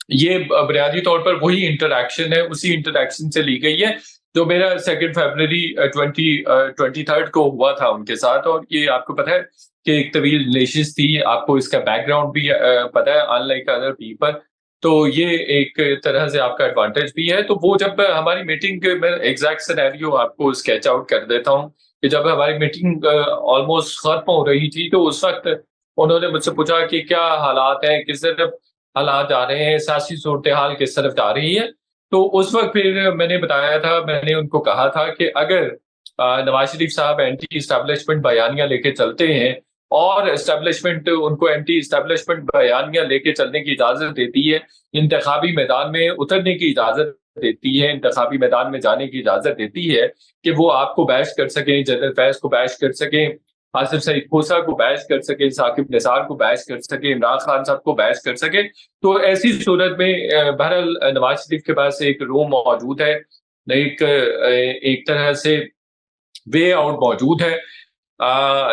یہ بنیادی طور پر وہی انٹریکشن ہے، اسی انٹریکشن سے لی گئی ہے جو میرا 2 فروری 2023 کو ہوا تھا ان کے ساتھ. اور یہ آپ کو پتا ہے کہ ایک طویل ریلیشنز تھی، آپ کو اس کا بیک گراؤنڈ بھی پتا ہے ان لائک ادر پیپل. تو یہ ایک طرح سے آپ کا ایڈوانٹیج بھی ہے. تو وہ جب ہماری میٹنگ میں ایگزیکٹ سینیریو آپ کو اسکیچ آؤٹ کر دیتا ہوں کہ جب ہماری میٹنگ آلموسٹ ختم ہو رہی تھی تو اس وقت انہوں نے مجھ سے پوچھا کہ کیا حالات ہیں، کس طرح حالات جا رہے ہیں، سیاسی صورتحال کس طرف جا رہی ہے. تو اس وقت پھر میں نے بتایا تھا، میں نے ان کو کہا تھا کہ اگر نواز شریف صاحب اینٹی اسٹیبلشمنٹ بیانیاں لے کے چلتے ہیں اور اسٹیبلشمنٹ ان کو اینٹی اسٹیبلشمنٹ بیانیاں لے کے چلنے کی اجازت دیتی ہے، انتخابی میدان میں اترنے کی اجازت دیتی ہے، انتخابی میدان میں جانے کی اجازت دیتی ہے کہ وہ آپ کو بیش کر سکیں، جنرل فیض کو بیش کر سکیں، آصف سعید کھوسہ کو بیش کر سکے، ثاقب نثار کو بیش کر سکے، عمران خان صاحب کو بیش کر سکے. تو ایسی صورت میں بہرحال نواز شریف کے پاس ایک روم موجود ہے، ایک طرح سے وے آؤٹ موجود ہے،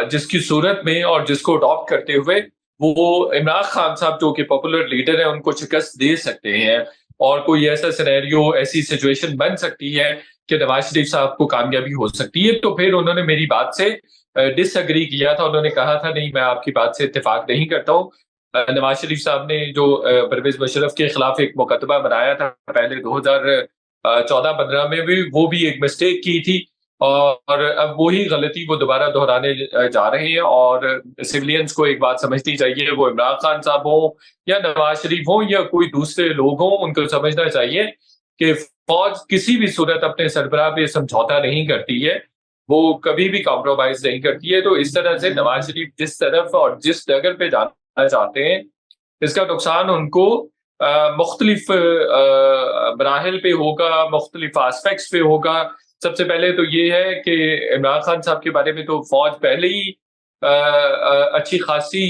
جس کی صورت میں اور جس کو اڈاپٹ کرتے ہوئے وہ عمران خان صاحب جو کہ پاپولر لیڈر ہیں ان کو شکست دے سکتے ہیں. اور کوئی ایسا سینیریو، ایسی سچویشن بن سکتی ہے کہ نواز شریف صاحب کو کامیابی ہو سکتی ہے. تو پھر انہوں نے میری بات سے ڈس ایگری کیا تھا. انہوں نے کہا تھا نہیں، میں آپ کی بات سے اتفاق نہیں کرتا ہوں. نواز شریف صاحب نے جو پرویز مشرف کے خلاف ایک مقدمہ بنایا تھا پہلے 2014-15 میں بھی، وہ بھی ایک مسٹیک کی تھی. اور اب وہی غلطی وہ دوبارہ دہرانے جا رہے ہیں. اور سویلینز کو ایک بات سمجھنی چاہیے، وہ عمران خان صاحب ہوں یا نواز شریف ہوں یا کوئی دوسرے لوگ ہوں، ان کو سمجھنا چاہیے کہ فوج کسی بھی صورت اپنے سربراہ پہ سمجھوتا نہیں کرتی ہے، وہ کبھی بھی کمپرومائز نہیں کرتی ہے. تو اس طرح سے نواز شریف جس طرف اور جس ڈگر پہ جانا چاہتے ہیں، اس کا نقصان ان کو مختلف مراحل پہ ہوگا، مختلف آسپیکٹس پہ ہوگا. سب سے پہلے تو یہ ہے کہ عمران خان صاحب کے بارے میں تو فوج پہلے ہی اچھی خاصی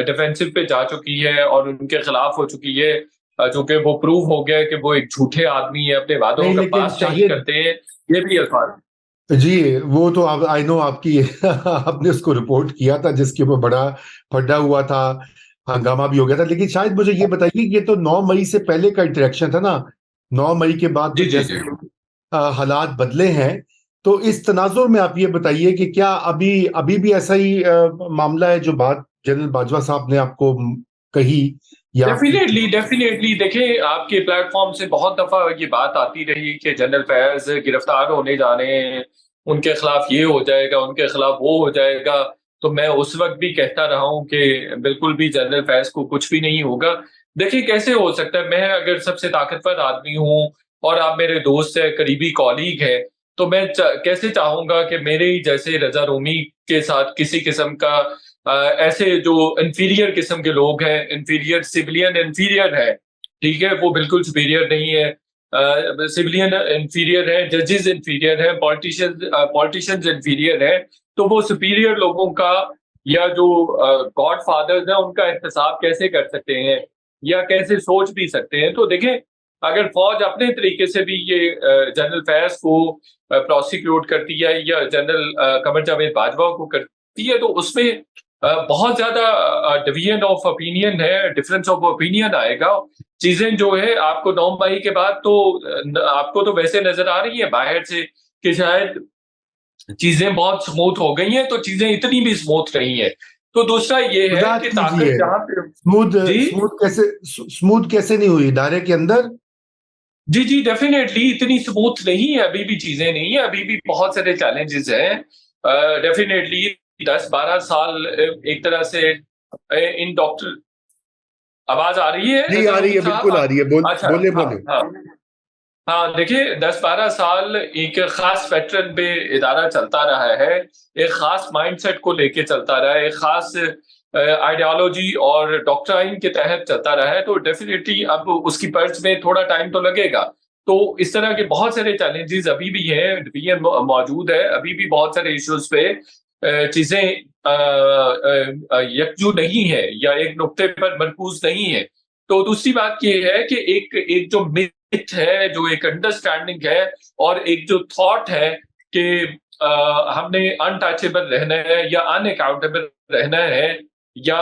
ڈیفینسو پہ جا چکی ہے اور ان کے خلاف ہو چکی ہے، چونکہ وہ پروو ہو گیا کہ وہ ایک جھوٹے آدمی ہے، اپنے وعدوں نہیں کا لیکن پاس نہیں شاہد کرتے ہیں. یہ بھی الفاظ. جی، وہ تو آئی نو آپ کی آپ نے اس کو رپورٹ کیا تھا جس کے اوپر بڑا پھڈا ہوا تھا، ہنگامہ بھی ہو گیا تھا. لیکن شاید مجھے یہ بتائیے کہ یہ تو 9 مئی سے پہلے کا انٹریکشن تھا نا، 9 مئی کے بعد تو جی جی جی. جیسے حالات بدلے ہیں. تو اس تناظر میں آپ یہ بتائیے کہ کیا ابھی بھی ایسا ہی معاملہ ہے جو بات جنرل باجوہ صاحب نے آپ کو کہی یا آپ کی؟ ڈیفینیٹلی دیکھیں، آپ کے پلیٹ فارم سے بہت دفعہ یہ بات آتی رہی کہ جنرل فیض گرفتار ہونے جا رہے ہیں، ان کے خلاف یہ ہو جائے گا، ان کے خلاف وہ ہو جائے گا. تو میں اس وقت بھی کہتا رہا ہوں کہ بالکل بھی جنرل فیض کو کچھ بھی نہیں ہوگا. دیکھیں کیسے ہو سکتا ہے، میں اگر سب سے طاقتور آدمی ہوں اور آپ میرے دوست ہیں، قریبی کولیگ ہیں، تو میں کیسے چاہوں گا کہ میرے ہی جیسے رضا رومی کے ساتھ کسی قسم کا ایسے جو انفیریئر قسم کے لوگ ہیں، انفیریئر سویلین انفیریئر ہے، ٹھیک ہے، وہ بالکل سپیریئر نہیں ہے، سویلین انفیریئر ہے، ججز انفیریئر ہے، پولیٹیشینز انفیریئر ہے. تو وہ سپیریئر لوگوں کا یا جو گاڈ فادرز ہیں ان کا احتساب کیسے کر سکتے ہیں یا کیسے سوچ بھی سکتے ہیں. تو دیکھیں اگر فوج اپنے طریقے سے بھی یہ جنرل فیض کو پروسیکیوٹ کرتی ہے یا جنرل قمر جاوید باجوہ کو کرتی ہے، تو اس میں بہت زیادہ ڈویژن آف اوپینین ہے، ڈفرینس آف اوپینین آئے گا. چیزیں جو ہے آپ کو 9 مئی کے بعد تو آپ کو تو ویسے نظر آ رہی ہیں باہر سے کہ شاید چیزیں بہت سموتھ ہو گئی ہیں، تو چیزیں اتنی بھی سموتھ نہیں ہیں. تو دوسرا یہ ہے وضاحت کہ کیجیے، طاقت جہاں پہ. جی سموتھ کیسے نہیں ہوئی ادارے کے اندر؟ جی جی ڈیفینیٹلی اتنی سموتھ نہیں ہے، ابھی بھی چیزیں نہیں ہیں، ابھی بھی بہت سارے چیلنجز ہیں. ڈیفینیٹلی 10-12 سال ایک طرح سے ان ڈاکٹر. آواز آ رہی ہے جی رضا آ رہی رومی ہے، صاحب؟ بالکل آ رہی ہے، اچھا. بولے ہاں بولے. ہاں ہاں دیکھیے 10-12 سال ایک خاص پیٹرن پہ ادارہ چلتا رہا ہے، ایک خاص مائنڈ سیٹ کو لے کے چلتا رہا ہے، ایک خاص آئیڈیالوجی اور ڈاکٹرائن کے تحت چلتا رہا ہے. تو ڈیفینیٹلی اب اس کی پرچ میں تھوڑا ٹائم تو لگے گا. تو اس طرح کے بہت سارے چیلنجز ابھی بھی ہیں، ڈویژن موجود ہے، ابھی بھی بہت سارے ایشوز پہ چیزیں یکجو نہیں ہے یا ایک نقطے پر مرکوز نہیں ہے. تو دوسری بات یہ ہے کہ ایک جو مت ہے، جو ایک انڈرسٹینڈنگ ہے اور ایک جو تھاٹ ہے کہ ہم نے ان ٹچیبل رہنا ہے یا ان اکاؤنٹیبل رہنا ہے یا